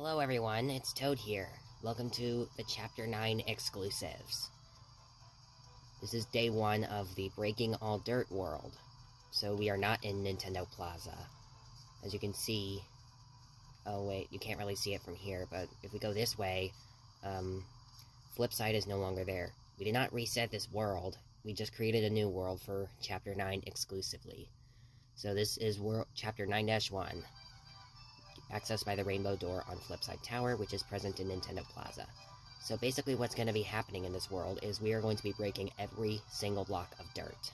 Hello everyone, it's Toad here. Welcome to the Chapter 9 exclusives. This is day 1 of the Breaking All Dirt world. So we are not in Nintendo Plaza. As you can see... Oh wait, you can't really see it from here, but if we go this way, Flipside is no longer there. We did not reset this world, we just created a new world for Chapter 9 exclusively. So this is Chapter 9-1. Accessed by the Rainbow Door on Flipside Tower, which is present in Nintendo Plaza. So basically what's going to be happening in this world is we are going to be breaking every single block of dirt.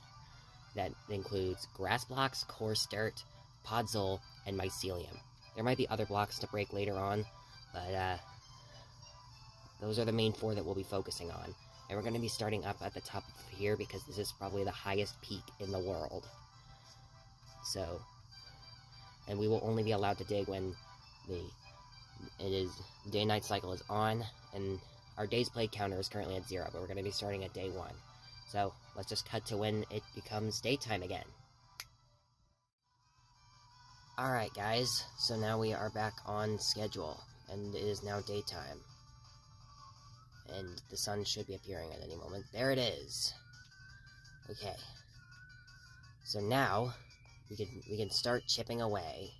That includes grass blocks, coarse dirt, podzol, and mycelium. There might be other blocks to break later on, but those are the main 4 that we'll be focusing on. And we're going to be starting up at the top of here because this is probably the highest peak in the world. So... and we will only be allowed to dig when day-night cycle is on, and our days played counter is currently at 0, but we're going to be starting at day 1. So, let's just cut to when it becomes daytime again. Alright guys, so now we are back on schedule, and it is now daytime. And the sun should be appearing at any moment. There it is! Okay. So now... We can start chipping away,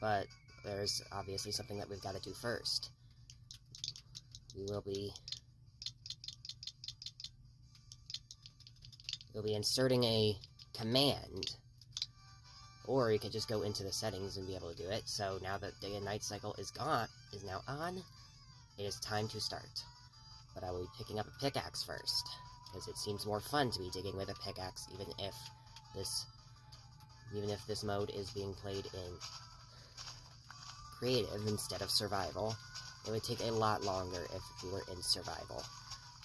but there's obviously something that we've got to do first. We'll be inserting a command, or you could just go into the settings and be able to do it. So now that day and night cycle is now on, it is time to start. But I will be picking up a pickaxe first, because it seems more fun to be digging with a pickaxe, even if this mode is being played in creative instead of survival. It would take a lot longer if we were in survival.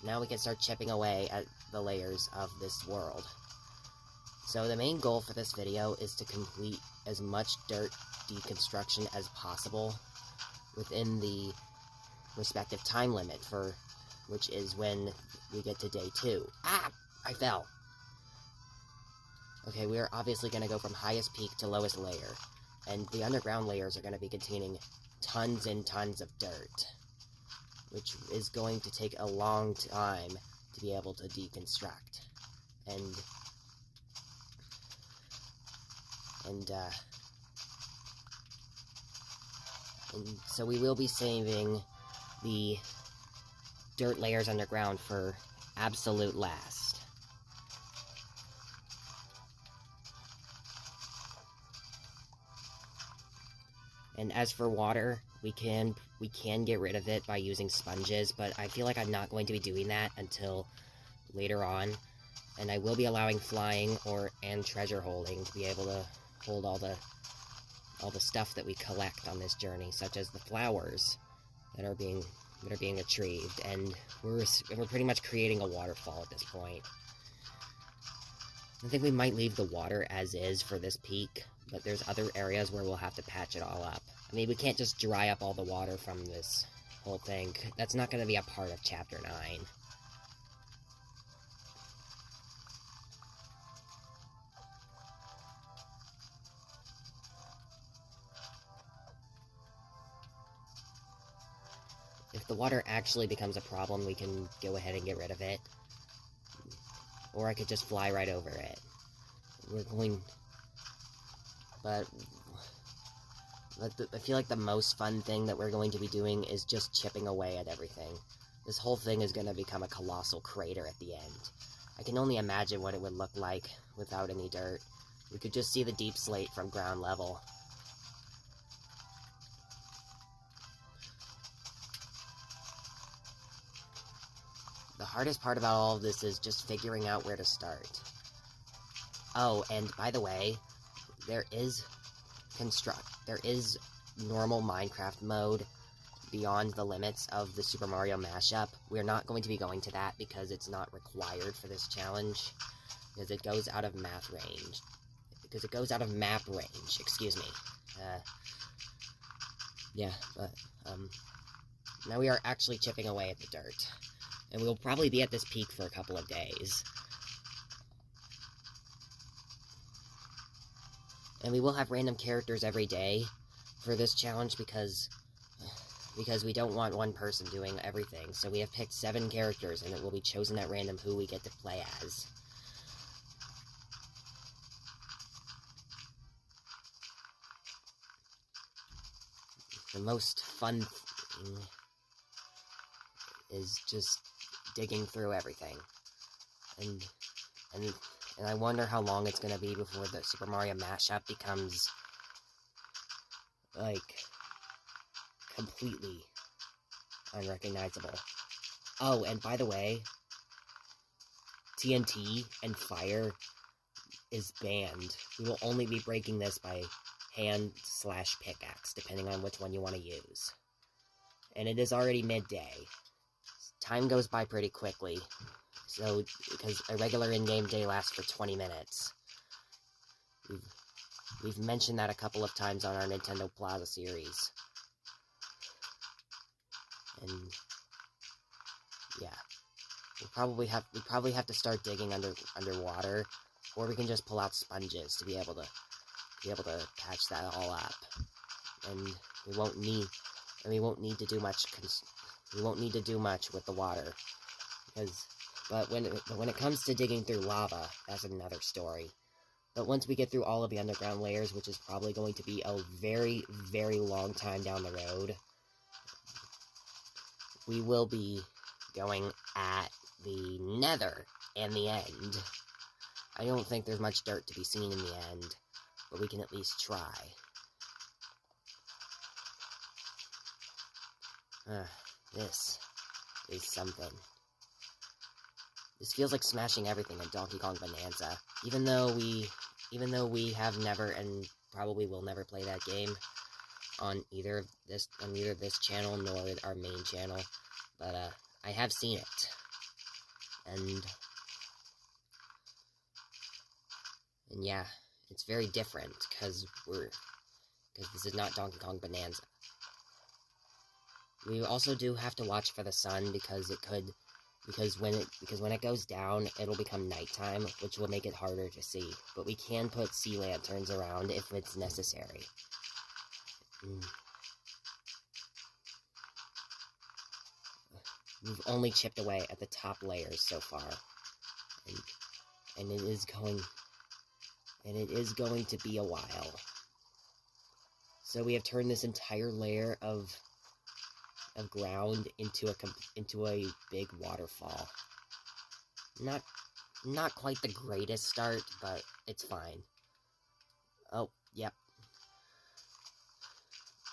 Now we can start chipping away at the layers of this world. So the main goal for this video is to complete as much dirt deconstruction as possible within the respective time limit which is when we get to day 2. Ah! I fell! Okay, we are obviously going to go from highest peak to lowest layer, and the underground layers are going to be containing tons and tons of dirt, which is going to take a long time to be able to deconstruct. And so we will be saving the dirt layers underground for absolute last. And as for water, we can get rid of it by using sponges, but I feel like I'm not going to be doing that until later on. And I will be allowing flying and treasure holding to be able to hold all the stuff that we collect on this journey, such as the flowers that are being retrieved. And we're pretty much creating a waterfall at this point. I think we might leave the water as is for this peak, but there's other areas where we'll have to patch it all up. I mean, we can't just dry up all the water from this whole thing. That's not going to be a part of Chapter 9. If the water actually becomes a problem, we can go ahead and get rid of it. Or I could just fly right over it. But I feel like the most fun thing that we're going to be doing is just chipping away at everything. This whole thing is going to become a colossal crater at the end. I can only imagine what it would look like without any dirt. We could just see the deep slate from ground level. The hardest part about all of this is just figuring out where to start. Oh, and by the way, there is normal Minecraft mode beyond the limits of the Super Mario mashup. We're not going to be going to that because it's not required for this challenge, because it goes out of map range, excuse me. Yeah, but now we are actually chipping away at the dirt, and we'll probably be at this peak for a couple of days. And we will have random characters every day for this challenge because because we don't want one person doing everything. So we have picked 7 characters, and it will be chosen at random who we get to play as. The most fun thing is just digging through everything. And I wonder how long it's gonna be before the Super Mario mashup becomes, like, completely unrecognizable. Oh, and by the way, TNT and fire is banned. We will only be breaking this by hand/pickaxe, depending on which one you want to use. And it is already midday. Time goes by pretty quickly. So, because a regular in-game day lasts for 20 minutes. We've mentioned that a couple of times on our Nintendo Plaza series. And yeah, we probably have to start digging underwater, or we can just pull out sponges to be able to patch that all up. And we won't need to do much. We won't need to do much with the water, but when it comes to digging through lava, that's another story. But once we get through all of the underground layers, which is probably going to be a very, very long time down the road, we will be going at the Nether and the end. I don't think there's much dirt to be seen in the end, but we can at least try. This is something. This feels like smashing everything in Donkey Kong Bonanza. Even though we have never and probably will never play that game on either this channel nor our main channel, but I have seen it, and yeah, it's very different because this is not Donkey Kong Bonanza. We also do have to watch for the sun because when it goes down, it'll become nighttime, which will make it harder to see. But we can put sea lanterns around if it's necessary. We've only chipped away at the top layers so far, and it is going to be a while. So we have turned this entire layer of ground into a big waterfall. Not quite the greatest start, but it's fine. Oh, yep.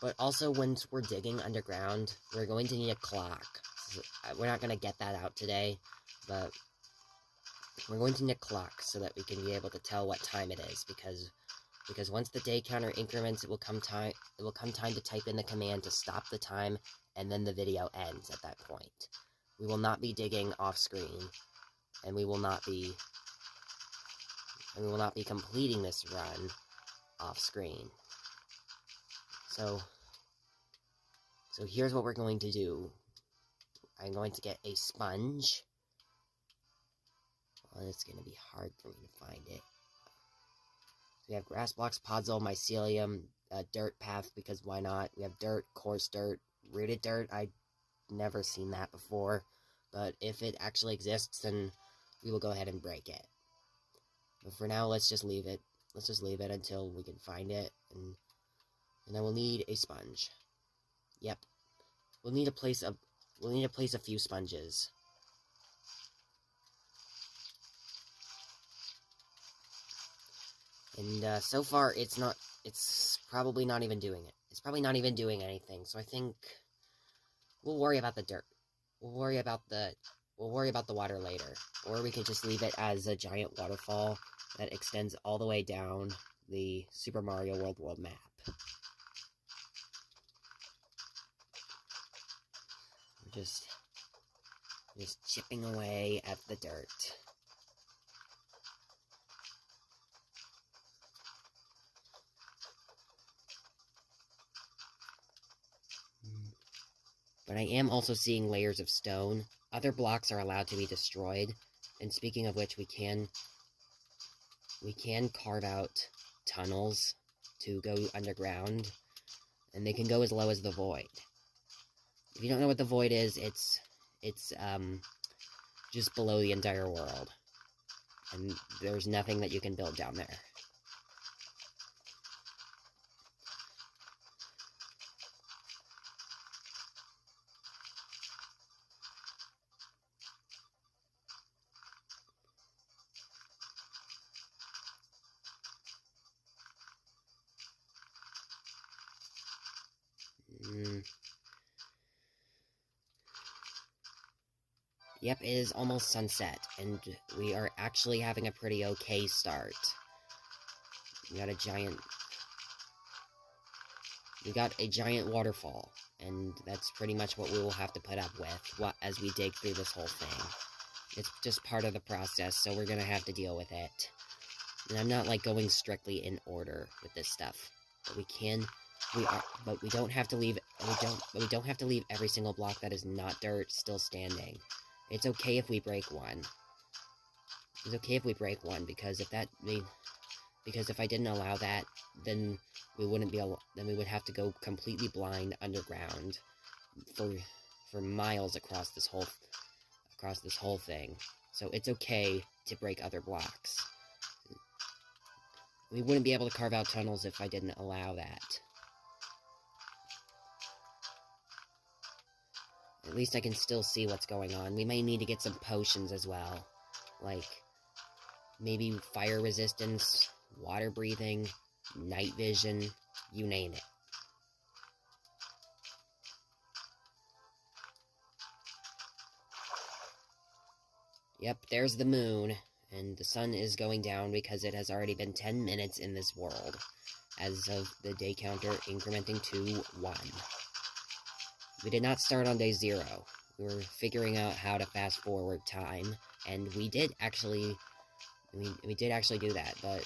But also, once we're digging underground, we're going to need a clock. So we're not going to get that out today, but we're going to need a clock so that we can be able to tell what time it is, because once the day counter increments, it will come time to type in the command to stop the time, and then the video ends at that point. We will not be digging off screen, and we will not be completing this run off screen. So here's what we're going to do. I'm going to get a sponge. Well, it's going to be hard for me to find it. So we have grass blocks, podzol, mycelium, dirt path, because why not? We have dirt, coarse dirt, rooted dirt. I've never seen that before, but if it actually exists, then we will go ahead and break it. But for now, let's just leave it. Let's just leave it until we can find it, and I will need a sponge. Yep, we'll need to place a few sponges. And so far, it's probably not even doing it. It's probably not even doing anything, so I think we'll worry about the dirt. We'll worry about the water later. Or we could just leave it as a giant waterfall that extends all the way down the Super Mario World map. We're just chipping away at the dirt. But I am also seeing layers of stone. Other blocks are allowed to be destroyed. And speaking of which, we can carve out tunnels to go underground. And they can go as low as the void. If you don't know what the void is, it's just below the entire world. And there's nothing that you can build down there. Yep, it is almost sunset, and we are actually having a pretty okay start. We got a giant waterfall, and that's pretty much what we will have to put up with as we dig through this whole thing. It's just part of the process, so we're gonna have to deal with it. And I'm not, like, going strictly in order with this stuff, but we don't have to leave every single block that is not dirt still standing. It's okay if we break one. It's okay if we break one, because if I didn't allow that, then we would have to go completely blind underground for miles across this whole thing. So it's okay to break other blocks. We wouldn't be able to carve out tunnels if I didn't allow that. At least I can still see what's going on. We may need to get some potions as well. Like, maybe fire resistance, water breathing, night vision, you name it. Yep, there's the moon, and the sun is going down because it has already been 10 minutes in this world, as of the day counter incrementing to 1. We did not start on day 0. We were figuring out how to fast forward time, and we did actually do that, but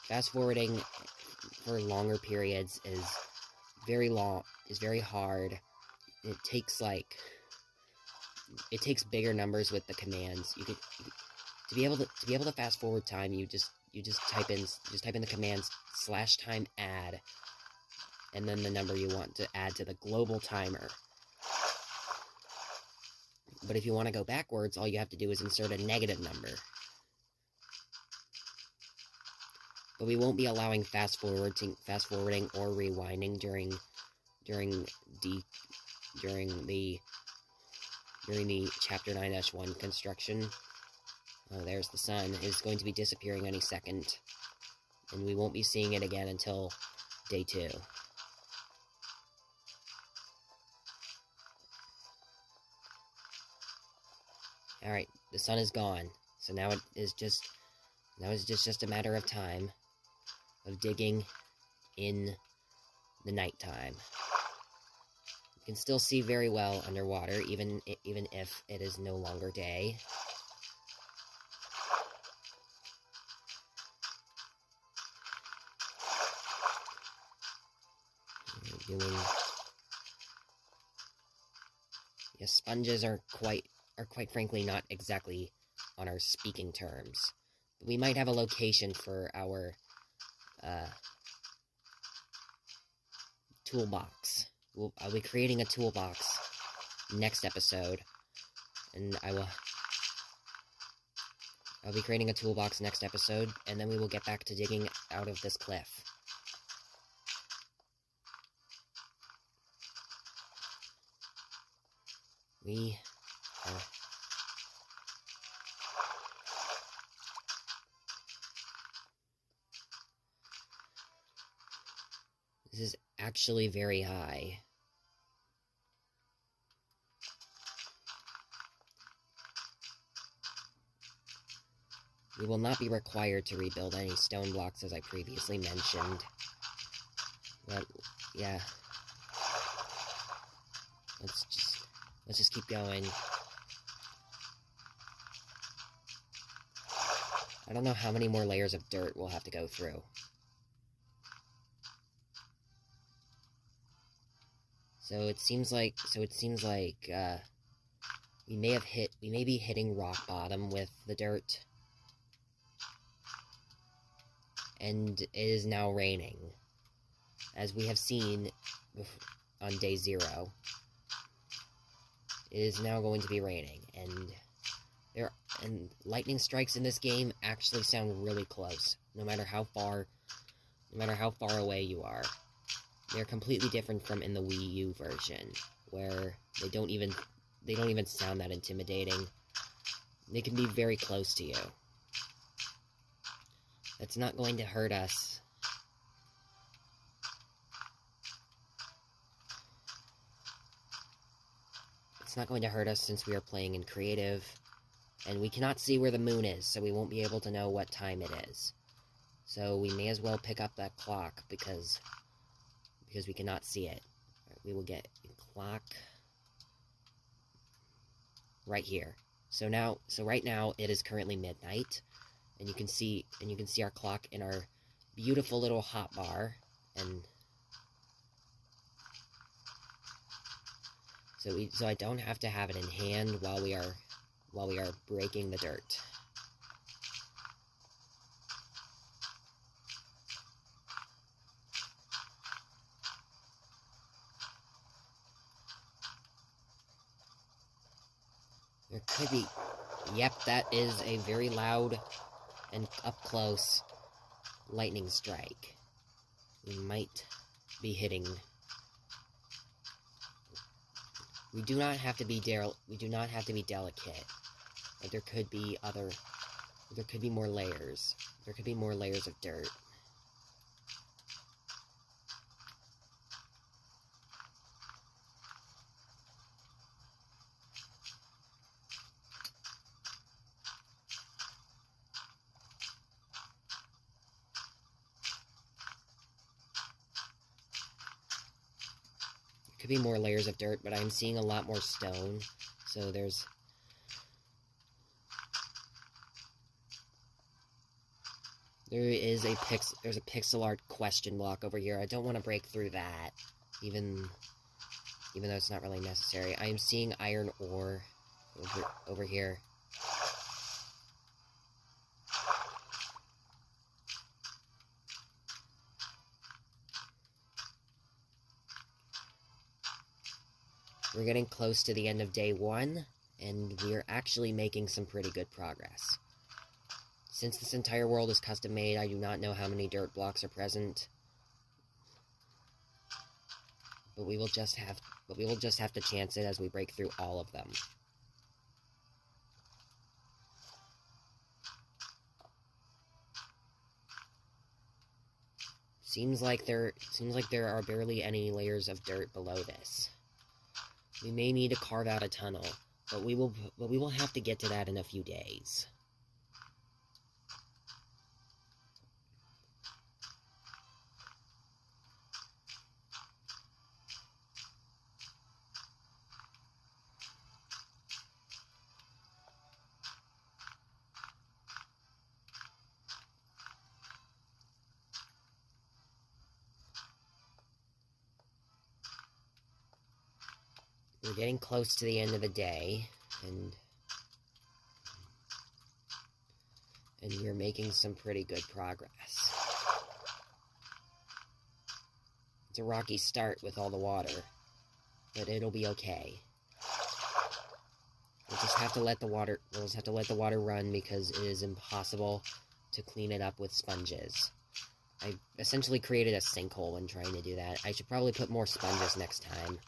fast forwarding for longer periods is very hard. It takes bigger numbers with the commands. To be able to fast forward time, you just type in the commands /time add, and then the number you want to add to the global timer. But if you want to go backwards, all you have to do is insert a negative number. But we won't be allowing fast forwarding or rewinding during the Chapter 9-1 construction. Oh, there's the sun. It's going to be disappearing any second, and we won't be seeing it again until day 2. Alright, the sun is gone, so now it's just a matter of time of digging in the nighttime. You can still see very well underwater, even if it is no longer day. Yes, sponges are quite frankly not exactly on our speaking terms. But we might have a location for our toolbox. I'll be creating a toolbox next episode, and I'll be creating a toolbox next episode, and then we will get back to digging out of this cliff. We are... This is actually very high. We will not be required to rebuild any stone blocks, as I previously mentioned. But, yeah. Let's just keep going. I don't know how many more layers of dirt we'll have to go through. So it seems like we may be hitting rock bottom with the dirt. And it is now raining, as we have seen on day 0. it is now going to be raining, and lightning strikes in this game actually sound really close, no matter how far away you are. They're completely different from in the Wii U version, where they don't even sound that intimidating. They can be very close to you. That's not going to hurt us. It's not going to hurt us since we are playing in creative, and we cannot see where the moon is, so we won't be able to know what time it is. So we may as well pick up that clock because we cannot see it. We will get a clock right here. So right now it is currently midnight, and you can see our clock in our beautiful little hotbar, and so I don't have to have it in hand while we are breaking the dirt. There could be... Yep, that is a very loud and up-close lightning strike. We might be hitting... We do not have to be delicate. But there could be more layers. There could be more layers of dirt. Could be more layers of dirt, but I'm seeing a lot more stone, so there's a pixel art question block over here. I don't want to break through that, even though it's not really necessary. I am seeing iron ore over here. We're getting close to the end of day 1, and we're actually making some pretty good progress. Since this entire world is custom made, I do not know how many dirt blocks are present. But we will just have to chance it as we break through all of them. Seems like there are barely any layers of dirt below this. We may need to carve out a tunnel, but we will have to get to that in a few days. We're getting close to the end of the day, and we're making some pretty good progress. It's a rocky start with all the water, but it'll be okay. We'll just have to let the water run because it is impossible to clean it up with sponges. I essentially created a sinkhole when trying to do that. I should probably put more sponges next time.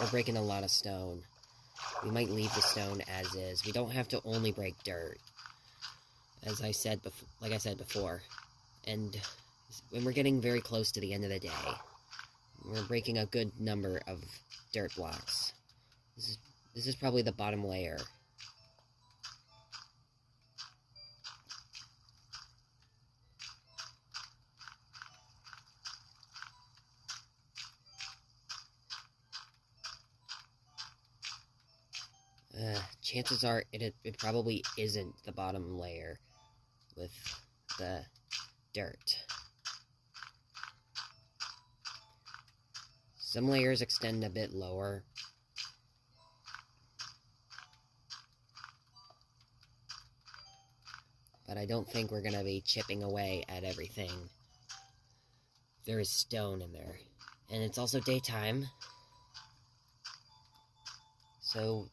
We're breaking a lot of stone. We might leave the stone as is. We don't have to only break dirt, like I said before. And when we're getting very close to the end of the day, we're breaking a good number of dirt blocks. This is probably the bottom layer. Chances are it probably isn't the bottom layer with the dirt. Some layers extend a bit lower. but I don't think we're gonna be chipping away at everything. There is stone in there. And it's also daytime. So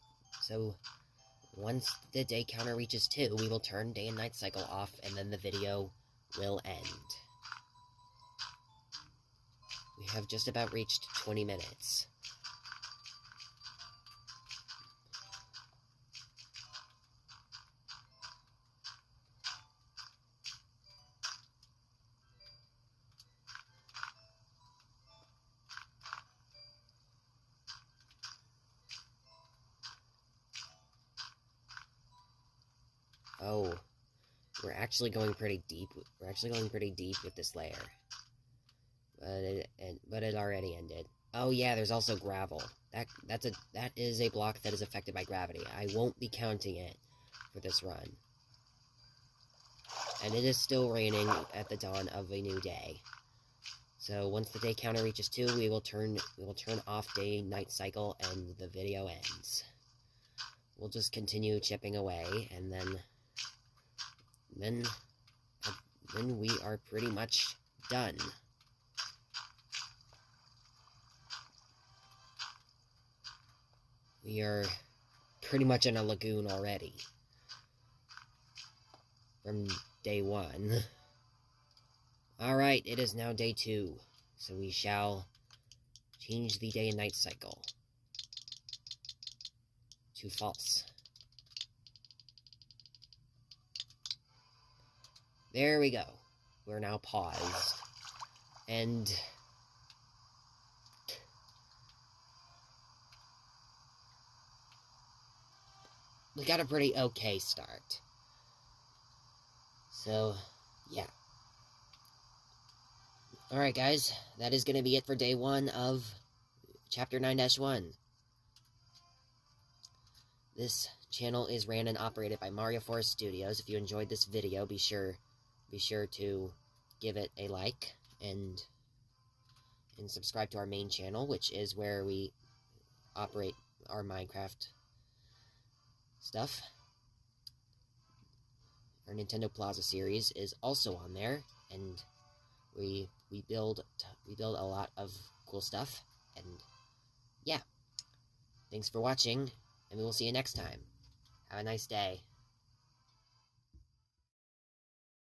once the day counter reaches 2, we will turn day and night cycle off, and then the video will end. We have just about reached 20 minutes. Oh, we're actually going pretty deep. We're actually going pretty deep with this layer. But it already ended. Oh yeah, there's also gravel. That is a block that is affected by gravity. I won't be counting it for this run. And it is still raining at the dawn of a new day. So once the day counter reaches 2, we will turn off day night cycle and the video ends. We'll just continue chipping away, and then we are pretty much done. We are pretty much in a lagoon already from day 1. Alright, it is now day 2, so we shall change the day and night cycle to false. There we go. We're now paused. And we got a pretty okay start. So, yeah. Alright guys, that is going to be it for day 1 of Chapter 9-1. This channel is ran and operated by Mario Forest Studios. If you enjoyed this video, be sure to give it a like and subscribe to our main channel, which is where we operate our Minecraft stuff. Our Nintendo Plaza series is also on there, and we build a lot of cool stuff. And yeah, thanks for watching, and we will see you next time. Have a nice day.